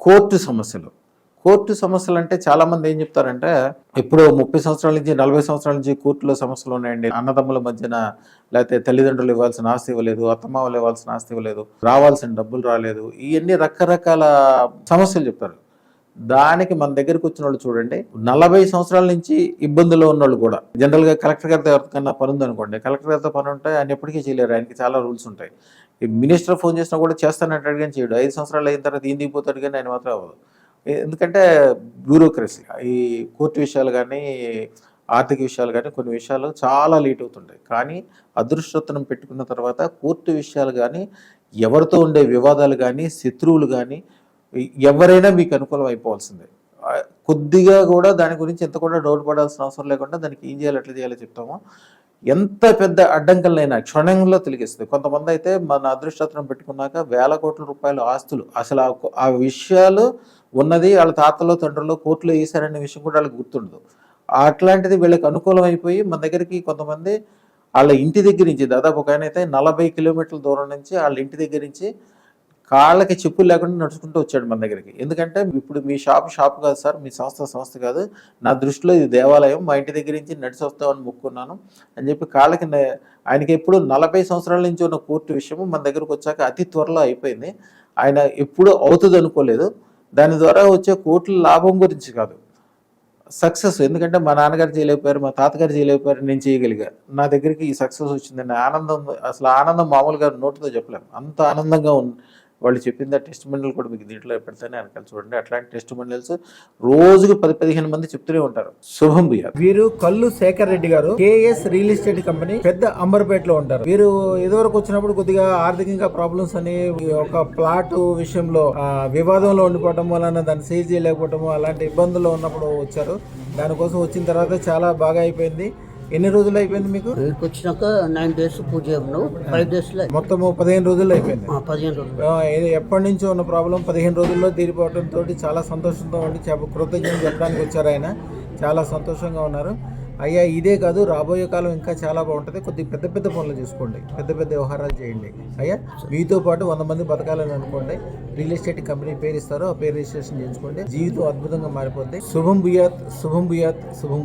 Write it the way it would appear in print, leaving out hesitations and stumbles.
Court సమస్యలు. Court సమస్యలంటే చాలామంది ఏం చెప్తారంటే, ఎప్పుడో 30 సంవత్సరాల నుంచి, 40 సంవత్సరాల నుంచి కోర్టులో సమస్యలున్నాయండి. అన్నదమ్ముల మధ్యన లేతే తల్లిదండ్రులు ఇవ్వాల్సిన ఆస్తి ఇవ్వలేదు, అత్తమామలు ఇవ్వాల్సిన ఆస్తి ఇవ్వలేదు, రావాల్సిన డబ్బులు రాలేదు. ఇయన్నీ రకరకాల సమస్యలు చెప్తారు. దానికి మన దగ్గరికొచ్చినోళ్ళు చూడండి, 40 సంవత్సరాల నుంచి ఇబ్బందుల్లో ఉన్నోళ్ళు కూడా. జనరల్‌గా కలెక్టర్ గారితో ఎవరికన్నా పనుందనుకోండి, కలెక్టర్ గారితో పనుంటే ఆయన ఎప్పటికీ చేయలేరు. ఆయనకి చాలా రూల్స్ ఉంటాయి. ఈ మినిస్టర్ ఫోన్ చేసినా కూడా చేస్తానంటాడు గానీ చేయడు. 5 సంవత్సరాలు అయిన తర్వాత ఈయన దిగిపోతాడు గానీ ఆయన మాత్రం అవ్వదు. ఎందుకంటే బ్యూరోక్రసీ. ఈ కోర్టు విషయాలు గానీ, ఆర్థిక విషయాలు గానీ కొన్ని విషయాలు చాలా లేట్ అవుతుంటాయి. కానీ అదృష్టోత్తరం పెట్టుకున్న తర్వాత కోర్టు విషయాలు గానీ, ఎవరితో ఉండే వివాదాలు గానీ, శత్రువులు గానీ ఎవరైనా మీకు అనుకూలం అయిపోవాల్సిందే. కొద్దిగా కూడా దాని గురించి ఎంత కూడా డౌట్ పడాల్సిన అవసరం లేకుండా దానికి ఏం చేయాలి, ఎట్లా చేయాలో చెప్తామో. ఎంత పెద్ద అడ్డంకులైనా క్షణంలో తొలగిస్తుంది. కొంతమంది అయితే మన అదృష్టోత్తరం పెట్టుకున్నాక వేల కోట్ల రూపాయల ఆస్తులు అసలు ఆ విషయాలు ఉన్నది వాళ్ళ తాతలో తండ్రులు కోర్టులో వేశారనే విషయం కూడా వాళ్ళకి గుర్తుండదు. అట్లాంటిది వీళ్ళకి అనుకూలం అయిపోయి మన దగ్గరికి కొంతమంది వాళ్ళ ఇంటి దగ్గర నుంచి దాదాపు ఒక ఆయన అయితే 40 కిలోమీటర్ల దూరం నుంచి వాళ్ళ ఇంటి దగ్గర నుంచి కాళ్ళకి చెప్పులు లేకుండా నడుచుకుంటూ వచ్చాడు మన దగ్గరికి. ఎందుకంటే ఇప్పుడు మీ షాప్ కాదు సార్, మీ సంస్థ కాదు, నా దృష్టిలో ఇది దేవాలయం, మా ఇంటి దగ్గర నుంచి నడిచి వస్తామని మొక్కున్నాను అని చెప్పి కాళ్ళకి ఆయనకి ఎప్పుడు 40 సంవత్సరాల నుంచి ఉన్న కోర్టు విషయము మన దగ్గరకు వచ్చాక అతి త్వరలో అయిపోయింది. ఆయన ఎప్పుడు అవుతుంది అనుకోలేదు. దాని ద్వారా వచ్చే కోర్టుల లాభం గురించి కాదు, సక్సెస్. ఎందుకంటే మా నాన్నగారు చేయలేకపోయారు, మా తాతగారు చేయలేకపోయారు, నేను చేయగలిగా. నా దగ్గరికి ఈ సక్సెస్ వచ్చిందని ఆనందం, అసలు ఆనందం మామూలుగా నోటితో చెప్పలేము. అంత ఆనందంగా వాళ్ళు చెప్పింది. ఆ టెస్ట్ మండల్ కూడా మీకు దీంట్లో పెడతానే వెనకాల చూడండి. అట్లాంటి టెస్ట్ మండల్స్ రోజుకు 10-15 మంది చెప్తూనే ఉంటారు. శుభం భూయాత్. వీరు కల్లు శేఖర్ రెడ్డి గారు, కేఎస్ రియల్ ఎస్టేట్ కంపెనీ, పెద్ద అంబర్పేటలో ఉంటారు. వీరు ఇదివరకు వచ్చినప్పుడు కొద్దిగా ఆర్థికంగా ప్రాబ్లమ్స్ అని, ఒక ప్లాట్ విషయంలో వివాదంలో ఉండిపోవటం వలన దాన్ని సీజ్ చేయలేకపోవటం అలాంటి ఇబ్బందుల్లో ఉన్నప్పుడు వచ్చారు. దానికోసం వచ్చిన తర్వాత చాలా బాగా అయిపోయింది. ఎన్ని రోజులు అయిపోయింది మీకు? వచ్చినాక 9 days పూజ 5 days మొత్తం 15 రోజుల్లో అయిపోయింది. 15 రోజులు. ఎప్పటి నుంచో ఉన్న ప్రాబ్లం 15 రోజుల్లో తీరిపోవడంతో చాలా సంతోషంతో ఉండి కృతజ్ఞతలు చెప్పడానికి వచ్చారు ఆయన. చాలా సంతోషంగా ఉన్నారు. అయ్యా ఇదే కాదు, రాబోయే కాలం ఇంకా చాలా బాగుంటుంది. కొద్దిగా పెద్ద పనులు చేసుకోండి, పెద్ద వ్యవహారాలు చేయండి. అయ్యా మీతో పాటు 100 మంది బతకాలని అనుకోండి. రియల్ ఎస్టేట్ కంపెనీ పేరు ఇస్తారో ఆ పేరు రిజిస్ట్రేషన్ చేయించుకోండి. జీవితం అద్భుతంగా మారిపోద్ది. శుభం భూయాత్, శుభం భూయాత్, శుభం.